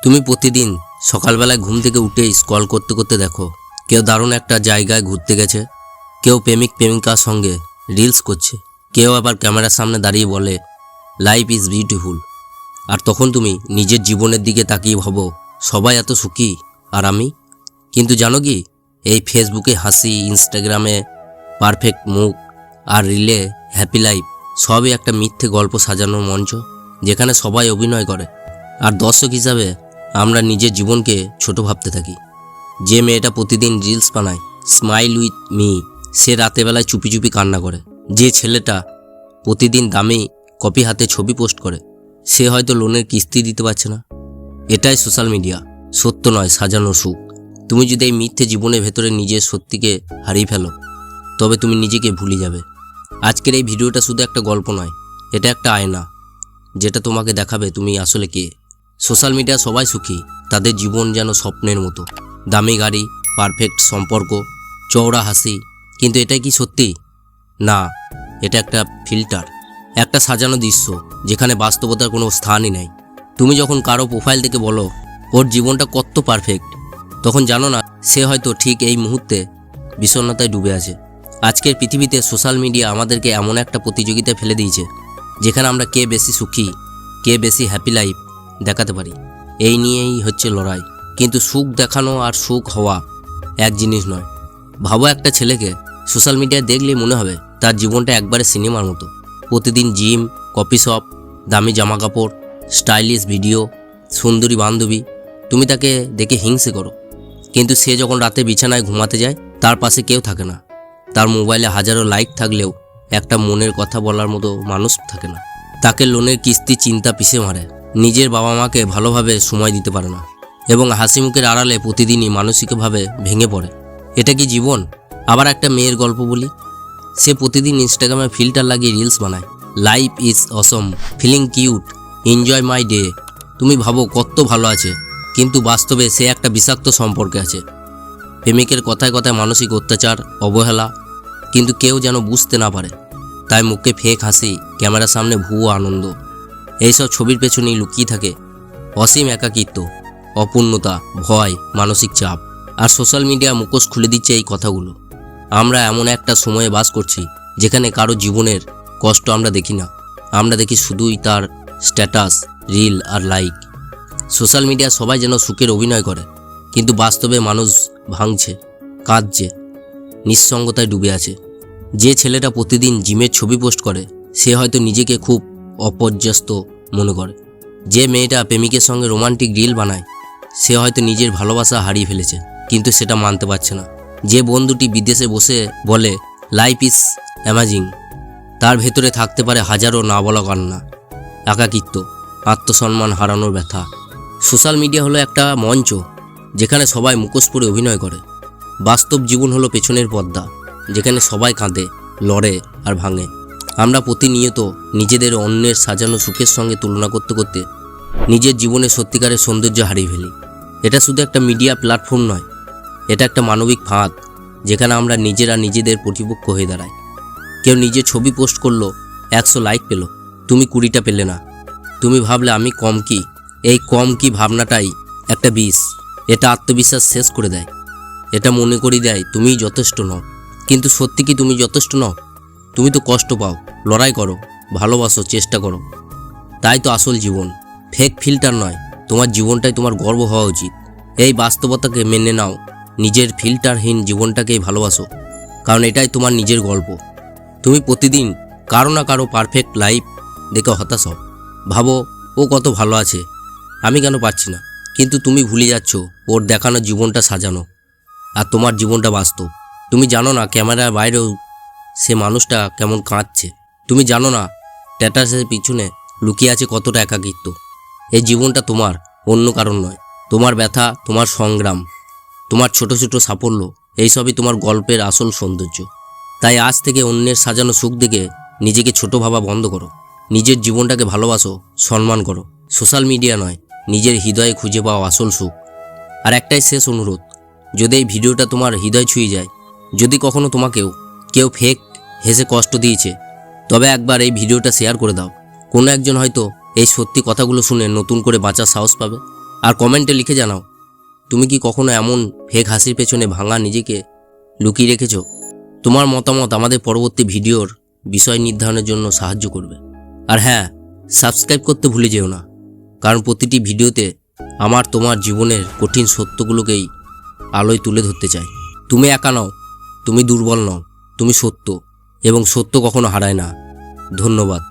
তুমি প্রতিদিন সকালবেলায় ঘুম থেকে উঠে স্ক্রল করতে করতে দেখো কেউ দারুণ একটা জায়গায় ঘুরতে গেছে, কেউ প্রেমিক প্রেমিকার সঙ্গে রিলস করছে, কেউ আবার ক্যামেরার সামনে দাঁড়িয়ে বলে লাইফ ইজ বিউটিফুল। আর তখন তুমি নিজের জীবনের দিকে তাকিয়ে ভাবো সবাই এত সুখী আর আমি। কিন্তু জানো কি, এই ফেসবুকে হাসি, ইনস্টাগ্রামে পারফেক্ট মুখ আর রিলে হ্যাপি লাইফ সবই একটা মিথ্যে গল্প সাজানোর মঞ্চ, যেখানে সবাই অভিনয় করে আর দর্শক হিসাবে আমরা নিজের জীবনকে ছোট ভাবতে থাকি। যে মেয়েটা প্রতিদিন রিলস বানায় স্মাইল উইথ মি, সে রাতেবেলায় চুপি চুপি কান্না করে। যে ছেলেটা প্রতিদিন দামি কপি হাতে ছবি পোস্ট করে, সে হয়তো লোনের কিস্তি দিতে পারছে না। এটাই সোশ্যাল মিডিয়া, সত্য নয় সাজানো সুখ। তুমি যদি এই মিথ্যে জীবনের ভেতরে নিজের সত্যিকে হারিয়ে ফেলো, তবে তুমি নিজেকে ভুলে যাবে। আজকের এই ভিডিওটা শুধু একটা গল্প নয়, এটা একটা আয়না, যেটা তোমাকে দেখাবে তুমি আসলে কে। সোশ্যাল মিডিয়া সবাই সুখী, তাদের জীবন যেন স্বপ্নের মতো, দামি গাড়ি, পারফেক্ট সম্পর্ক, চওড়া হাসি। কিন্তু এটাই কি সত্যি? না, এটা একটা ফিল্টার, একটা সাজানো দৃশ্য যেখানে বাস্তবতার কোনো স্থানই নেই। তুমি যখন কারো প্রোফাইল থেকে বলো ওর জীবনটা কত পারফেক্ট, তখন জানো না সে হয়তো ঠিক এই মুহূর্তে বিষণ্ণতায় ডুবে আছে। আজকের পৃথিবীতে সোশ্যাল মিডিয়া আমাদেরকে এমন একটা প্রতিযোগিতায় ফেলে দিয়েছে, যেখানে আমরা কে বেশি সুখী, কে বেশি হ্যাপি লাইফ দেখাতে পারি, এই নিয়েই হচ্ছে লড়াই। কিন্তু সুখ দেখানো আর সুখ হওয়া এক জিনিস নয়। ভাবো, একটা ছেলেকে সোশ্যাল মিডিয়ায় দেখলেই মনে হবে তার জীবনটা একবারে সিনেমার মতো। প্রতিদিন জিম, কফি শপ, দামি জামা কাপড়, স্টাইলিশ ভিডিও, সুন্দরী বান্ধবী। তুমি তাকে দেখে হিংসে করো, কিন্তু সে যখন রাতে বিছানায় ঘুমাতে যায়, তার পাশে কেউ থাকে না। তার মোবাইলে হাজারো লাইক থাকলেও একটা মনের কথা বলার মতো মানুষ থাকে না। তাকে লোনের কিস্তি চিন্তা পিষে মারে, নিজের বাবা মাকে ভালোভাবে সময় দিতে পারে না, এবং হাসি মুখের আড়ালে প্রতিদিনই মানসিকভাবে ভেঙে পড়ে। এটা কি জীবন? আবার একটা মেয়ের গল্প বলি। সে প্রতিদিন ইনস্টাগ্রামে ফিল্টার লাগিয়ে রিলস বানায়, life is awesome, feeling cute, enjoy my day. তুমি ভাবো কত ভালো আছে, কিন্তু বাস্তবে সে একটা বিষাক্ত সম্পর্কে আছে। প্রেমিকের কথায় কথায় মানসিক অত্যাচার, অবহেলা, কিন্তু কেউ যেন বুঝতে না পারে। তাই মুখে ফেক হাসি, ক্যামেরার সামনে ভুয়ো আনন্দ। এইসব ছবির পেছনেই লুকিয়ে থাকে অসীম একাকিত্ব, অপূর্ণতা, ভয়, মানসিক চাপ। আর সোশ্যাল মিডিয়া মুখোশ খুলে দিচ্ছে এই কথাগুলো। আমরা এমন একটা সময়ে বাস করছি যেখানে কারো জীবনের কষ্ট আমরা দেখি না, আমরা দেখি শুধুই তার স্ট্যাটাস, রিল আর লাইক। সোশ্যাল মিডিয়া সবাই যেন সুখের অভিনয় করে, কিন্তু বাস্তবে মানুষ ভাঙছে, কাঁদছে, নিঃসঙ্গতায় ডুবে আছে। যে ছেলেটা প্রতিদিন জিমের ছবি পোস্ট করে, সে হয়তো নিজেকে খুব অপর্যাস্ত মনে করে। যে মেয়েটা প্রেমিকের সঙ্গে রোমান্টিক রিল বানায়, সে হয়তো নিজের ভালোবাসা হারিয়ে ফেলেছে, কিন্তু সেটা মানতে পারছে না। যে বন্ধুটি বিদেশে বসে বলে লাইফ ইজ অ্যামেজিং, তার ভেতরে থাকতে পারে হাজারো না বলা কান্না, একাকিত্ব, আত্মসম্মান হারানোর ব্যথা। সোশ্যাল মিডিয়া হলো একটা মঞ্চ যেখানে সবাই মুখোশ পরে অভিনয় করে। বাস্তব জীবন হলো পেছনের পর্দা, যেখানে সবাই কাঁদে, লড়ে আর ভাঙে। আমরা প্রতিনিয়ত নিজেদের অন্যের সাজানো সুখের সঙ্গে তুলনা করতে করতে নিজের জীবনের সত্যিকারের সৌন্দর্য হারিয়ে ফেলি। এটা শুধু একটা মিডিয়া প্ল্যাটফর্ম নয়, এটা একটা মানবিক ফাঁদ, যেখানে আমরা নিজেরা নিজেদের প্রতিপক্ষ হয়ে দাঁড়াই। কেউ নিজের ছবি পোস্ট করলো, 100 লাইক পেল, তুমি 20টা পেলে না। তুমি ভাবলে আমি কম কি। এই কম কি ভাবনাটাই একটা বিষ। এটা আত্মবিশ্বাস শেষ করে দেয়, এটা মনে করিয়ে দেয় তুমিই যথেষ্ট নও। কিন্তু সত্যি কি তুমি যথেষ্ট নও? তুমি তো কষ্ট পাও, লড়াই করো, ভালোবাসো, চেষ্টা করো। তাই তো আসল জীবন, ফেক ফিল্টার নয়। তোমার জীবনটাই তোমার গর্ব হওয়া উচিত। এই বাস্তবতাকে মেনে নাও, নিজের ফিল্টারহীন জীবনটাকেই ভালোবাসো, কারণ এটাই তোমার নিজের গল্প। তুমি প্রতিদিন কারো না কারো পারফেক্ট লাইফ দেখে হতাশ হও, ভাবো ও কত ভালো আছে, আমি কেন পাচ্ছি না। কিন্তু তুমি ভুলে যাচ্ছ ওর দেখানো জীবনটা সাজানো, আর তোমার জীবনটা বাস্তব। তুমি জানো না ক্যামেরার বাইরেও সে মানুষটা কেমন কাঁদছে। তুমি জানো না স্ট্যাটাসের পিছনে লুকিয়ে আছে কতটা একাকিত্ব। এই জীবনটা তোমার, অন্য কারণ নয়। তোমার ব্যথা, তোমার সংগ্রাম, তোমার ছোট ছোট সাফল্য, এইসবই তোমার গল্পের আসল সৌন্দর্য। তাই আজ থেকে অন্যের সাজানো সুখ দেখে নিজেকে ছোট ভাবা বন্ধ করো। নিজের জীবনটাকে ভালোবাসো, সম্মান করো। সোশ্যাল মিডিয়া নয়, নিজের হৃদয়ে খুঁজে পাওয়া আসল সুখ। আর একটাই শেষ অনুরোধ, যদি এই ভিডিওটা তোমার হৃদয় ছুঁয়ে যায়, যদি কখনো তোমাকেও কেউ ফেক হেসে কষ্ট দিয়েছে, তবে একবার এই ভিডিওটা শেয়ার করে দাও। কোনো একজন হয়তো এই সত্যি কথাগুলো শুনে নতুন করে বাঁচার সাহস পাবে। আর কমেন্টে লিখে জানাও, তুমি কি কখনো এমন ফেক হাসির পেছনে ভাঙা নিজেকে লুকিয়ে রেখেছো? তোমার মতামত আমাদের পরবর্তী ভিডিওর বিষয় নির্ধারণের জন্য সাহায্য করবে। আর হ্যাঁ, সাবস্ক্রাইব করতে ভুলে যেও না, কারণ প্রতিটি ভিডিওতে আমার তোমার জীবনের কঠিন সত্যগুলোকেই আলোয় তুলে ধরতে চাই। তুমি একা নও, তুমি দুর্বল নও, তুমি সত্য, এবং সত্য কখনো হারায় না। ধন্যবাদ।